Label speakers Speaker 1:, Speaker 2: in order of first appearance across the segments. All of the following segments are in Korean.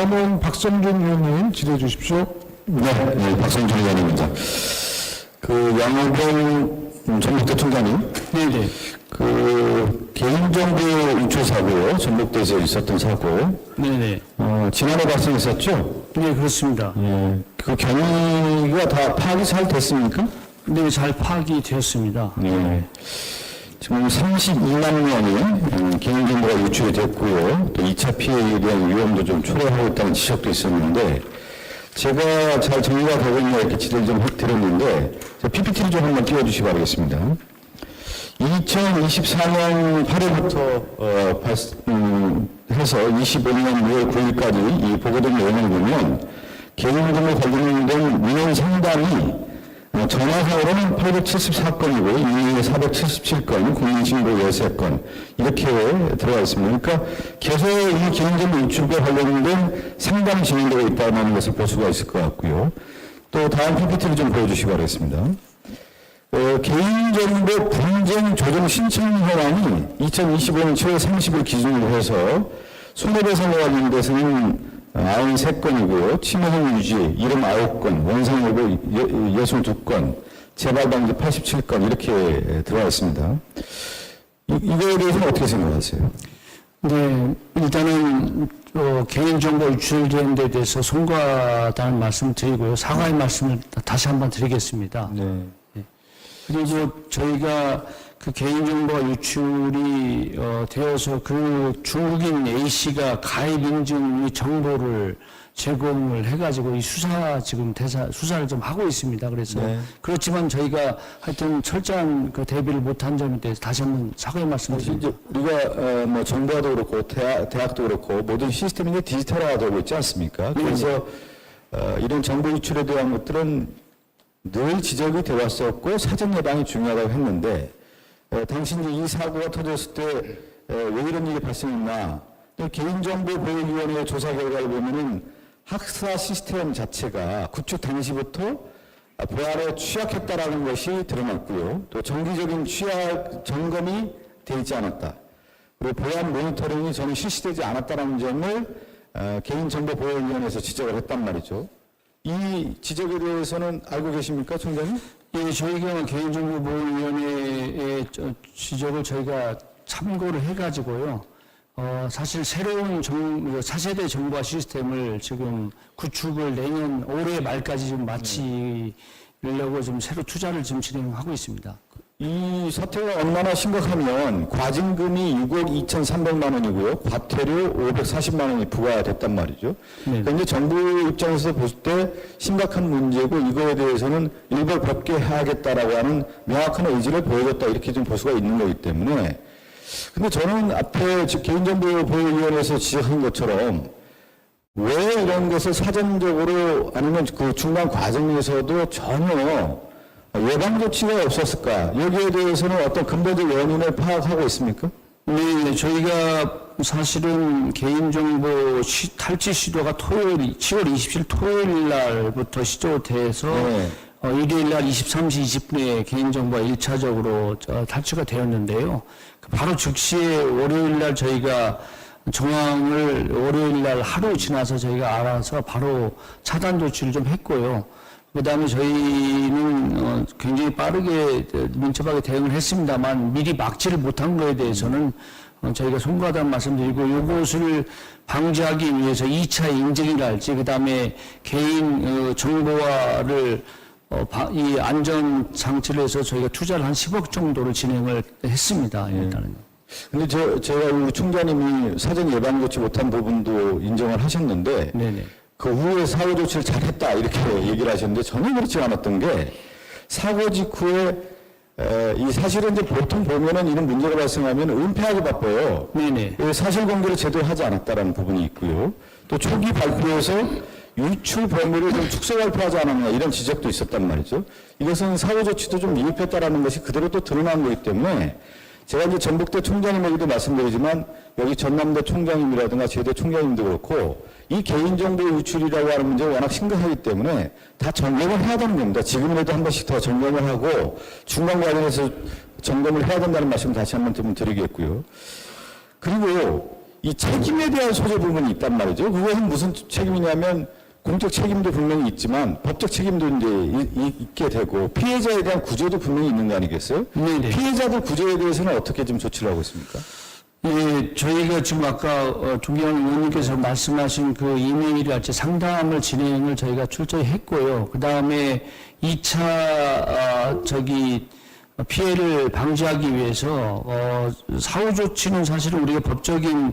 Speaker 1: 다음은 박성준 의원님 질의해 주십시오.
Speaker 2: 네, 박성준 의원입니다. 양호경 전북대 총장님.
Speaker 1: 네네.
Speaker 2: 개인정보 유출 사고요. 전북대에서 있었던 사고.
Speaker 1: 네네.
Speaker 2: 지난해 발생했었죠?
Speaker 1: 네, 그렇습니다.
Speaker 2: 그 경위가 다 파악이 잘 됐습니까?
Speaker 1: 네, 잘 파악이 되었습니다.
Speaker 2: 네. 지금 32만 명이 개인정보가 유출이 됐고요. 또 2차 피해에 대한 위험도 좀 초래하고 있다는 지적도 있었는데, 제가 잘 정리가 되고 있냐 이렇게 질의를 좀 드렸는데, PPT를 좀 한번 띄워주시기 바라겠습니다. 2024년 8월부터 해서 25년 6월 9일까지 이 보고된 내용을 보면, 개인정보 관련된 민원 상담이 전화상으로는 874건이고, 이메일 477건, 국민신고 13건, 이렇게 들어가 있습니다. 그러니까 계속 이 개인정보 유출과 관련된 상담이 진행되고 있다는 것을 볼 수가 있을 것 같고요. 또 다음 PPT를 좀 보여주시기 바라겠습니다. 개인정보 분쟁 조정 신청 현황이 2025년 7월 30일 기준으로 해서 손해배상과 관련돼서는 93건이고요. 침해행 유지, 이름 9건, 원상회고 62건, 재발방지 87건 이렇게 들어가 있습니다. 이거에 대해서는 어떻게 생각하세요?
Speaker 1: 네, 일단은 개인정보 유출된 데 대해서 송구하다는 말씀을 드리고요. 사과의 말씀을 다시 한번 드리겠습니다.
Speaker 2: 네.
Speaker 1: 그리고 저희가 그 개인정보가 유출이 되어서 그 중국인 A씨가 가입 인증 정보를 제공을 해가지고 이 수사를 좀 하고 있습니다. 그래서
Speaker 2: 네.
Speaker 1: 그렇지만 저희가 하여튼 철저한 그 대비를 못한 점에 대해서 다시 한번 사과의 말씀을 드립니다.
Speaker 2: 이제 우리가 뭐 정부도 그렇고 대학도 그렇고 모든 시스템이 이제 디지털화되고 있지 않습니까? 그래서 이런 정보 유출에 대한 것들은 늘 지적이 되어 왔었고 사전 예방이 중요하다고 했는데, 당신이 이 사고가 터졌을 때 왜 이런 일이 발생했나? 개인정보보호위원회 조사 결과를 보면은 학사 시스템 자체가 구축 당시부터 보안에 취약했다라는 것이 드러났고요. 또 정기적인 취약 점검이 되어 있지 않았다. 그리고 보안 모니터링이 전혀 실시되지 않았다는 점을 개인정보보호위원회에서 지적을 했단 말이죠. 이 지적에 대해서는 알고 계십니까, 총장님?
Speaker 1: 예, 저희가 개인정보보호위원회의 지적을 저희가 참고를 해가지고요. 사실 새로운 차세대 정보화 시스템을 지금 구축을 내년 올해 말까지 좀 마치려고 좀 새로 투자를 지금 진행하고 있습니다.
Speaker 2: 이 사태가 얼마나 심각하면 과징금이 6억 2,300만 원이고요. 과태료 540만 원이 부과됐단 말이죠.
Speaker 1: 네.
Speaker 2: 그러니까 이제 정부 입장에서 볼 때 심각한 문제고 이거에 대해서는 일벌 법계해야겠다라고 하는 명확한 의지를 보여줬다 이렇게 좀 볼 수가 있는 거기 때문에, 근데 저는 앞에 개인정보보호위원회에서 지적한 것처럼 왜 이런 것을 사전적으로 아니면 그 중간 과정에서도 전혀 예방 조치가 없었을까? 여기에 대해서는 어떤 근본적 원인을 파악하고 있습니까?
Speaker 1: 네, 저희가 사실은 개인정보 탈취 시도가 7월 27일 토요일 날부터 시도돼서
Speaker 2: 네.
Speaker 1: 일요일 날 23시 20분에 개인정보가 1차적으로 탈취가 되었는데요. 바로 즉시에 월요일 날 저희가 정황을 월요일 날 하루 지나서 저희가 알아서 바로 차단 조치를 좀 했고요. 그 다음에 저희는 굉장히 빠르게 민첩하게 대응을 했습니다만 미리 막지를 못한 거에 대해서는 저희가 송구하다는 말씀드리고, 이것을 방지하기 위해서 2차 인증이랄지 그 다음에 개인 정보화를 이 안전 장치를 해서 저희가 투자를 한 10억 정도를 진행을 했습니다. 일단은.
Speaker 2: 근데 제가 우리 총장님이 사전 예방 조치 못한 부분도 인정을 하셨는데,
Speaker 1: 네네.
Speaker 2: 그 후에 사고 조치를 잘했다 이렇게 얘기를 하셨는데 전혀 그렇지 않았던 게, 사고 직후에 이 사실은 이제 보통 보면은 이런 문제가 발생하면 은폐하기 바빠요.
Speaker 1: 네네.
Speaker 2: 사실 공개를 제대로 하지 않았다라는 부분이 있고요. 또 초기 발표에서 유출 범위를 좀 축소 발표하지 않았냐 이런 지적도 있었단 말이죠. 이것은 사고 조치도 좀 미흡했다라는 것이 그대로 또 드러난 거기 때문에, 제가 이제 전북대 총장님에게도 말씀드리지만 여기 전남대 총장님이라든가 제대 총장님도 그렇고 이 개인정보 유출이라고 하는 문제가 워낙 심각하기 때문에 다 점검을 해야 되는 겁니다. 지금이라도 한 번씩 더 점검을 하고 중간 과정에서 점검을 해야 된다는 말씀 다시 한번 드리겠고요. 그리고 이 책임에 대한 소재 부분이 있단 말이죠. 그것은 무슨 책임이냐면 공적 책임도 분명히 있지만 법적 책임도 이제 있게 되고 피해자에 대한 구제도 분명히 있는 거 아니겠어요?
Speaker 1: 네네.
Speaker 2: 피해자들 구제에 대해서는 어떻게 좀 조치를 하고 있습니까?
Speaker 1: 예, 저희가 지금 아까 존경하는 의원님께서 말씀하신 그 이메일이랄지 상담을 진행을 저희가 철저히 했고요. 그 다음에 2차 피해를 방지하기 위해서 사후 조치는 사실은 우리가 법적인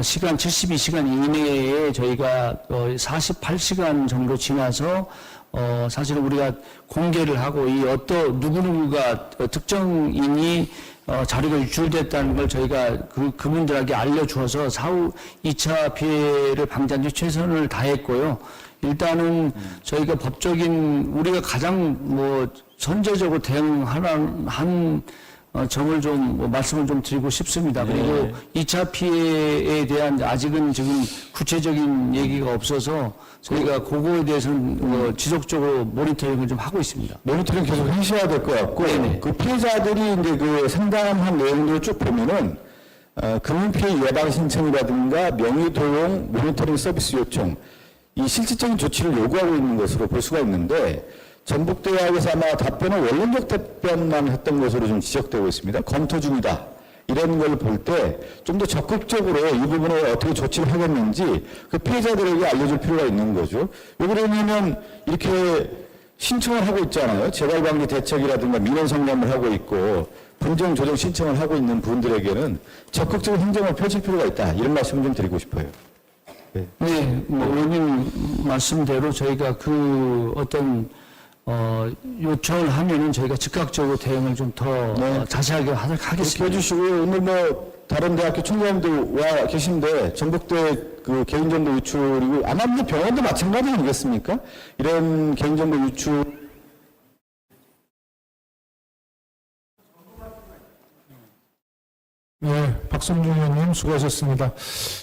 Speaker 1: 시간 72시간 이내에 저희가 48시간 정도 지나서 사실은 우리가 공개를 하고 이 누구누구가 특정인이 자료가 유출됐다는 걸 저희가 그분들에게 알려주어서 사후 2차 피해를 방지하는 데 최선을 다했고요. 일단은 저희가 법적인 우리가 가장 선제적으로 대응한 점을 좀 말씀을 좀 드리고 싶습니다. 그리고 2차 피해에 대한 아직은 지금 구체적인 얘기가 없어서 저희가 그거에 대해서는 지속적으로 모니터링을 좀 하고 있습니다.
Speaker 2: 모니터링 계속 해주셔야 될 것 같고,
Speaker 1: 네네.
Speaker 2: 그 피해자들이 이제 그 상담한 내용들을 쭉 보면은, 금융피해 예방 신청이라든가 명의도용 모니터링 서비스 요청, 이 실질적인 조치를 요구하고 있는 것으로 볼 수가 있는데, 전북대학에서 아마 답변은 원론적 답변만 했던 것으로 좀 지적되고 있습니다. 검토 중이다. 이런 걸 볼 때 좀 더 적극적으로 이 부분을 어떻게 조치를 하겠는지 그 피해자들에게 알려줄 필요가 있는 거죠. 왜 그러냐면 이렇게 신청을 하고 있잖아요. 재발방지 대책이라든가 민원 상담을 하고 있고 분쟁 조정 신청을 하고 있는 분들에게는 적극적인 행정을 펼칠 필요가 있다. 이런 말씀을 좀 드리고 싶어요.
Speaker 1: 네, 의원님 말씀대로 저희가 요청을 하면은 저희가 즉각적으로 대응을 좀 더 자세하게 하겠습니다.
Speaker 2: 그렇게 해주시고 오늘 다른 대학교 총장님도 와 계신데 전북대 그 개인정보 유출이고 아마 병원도 마찬가지 아니겠습니까? 이런 개인정보 유출
Speaker 3: 네, 박성중 의원님 수고하셨습니다.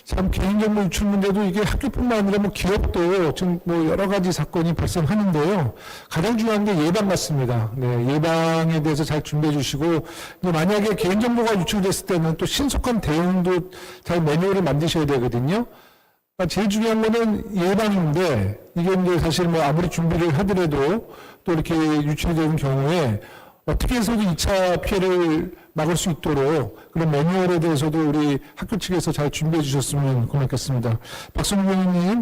Speaker 3: 참 개인정보 유출 문제도 이게 학교뿐만 아니라 기업도 지금 여러 가지 사건이 발생하는데요. 가장 중요한 게 예방 같습니다. 네, 예방에 대해서 잘 준비해 주시고 만약에 개인정보가 유출됐을 때는 또 신속한 대응도 잘 매뉴얼을 만드셔야 되거든요. 그러니까 제일 중요한 거는 예방인데 이게 이제 사실 아무리 준비를 하더라도 또 이렇게 유출이 되는 경우에 어떻게 해서든 2차 피해를 막을 수 있도록 그런 매뉴얼에 대해서도 우리 학교 측에서 잘 준비해 주셨으면 고맙겠습니다. 박성준 의원님.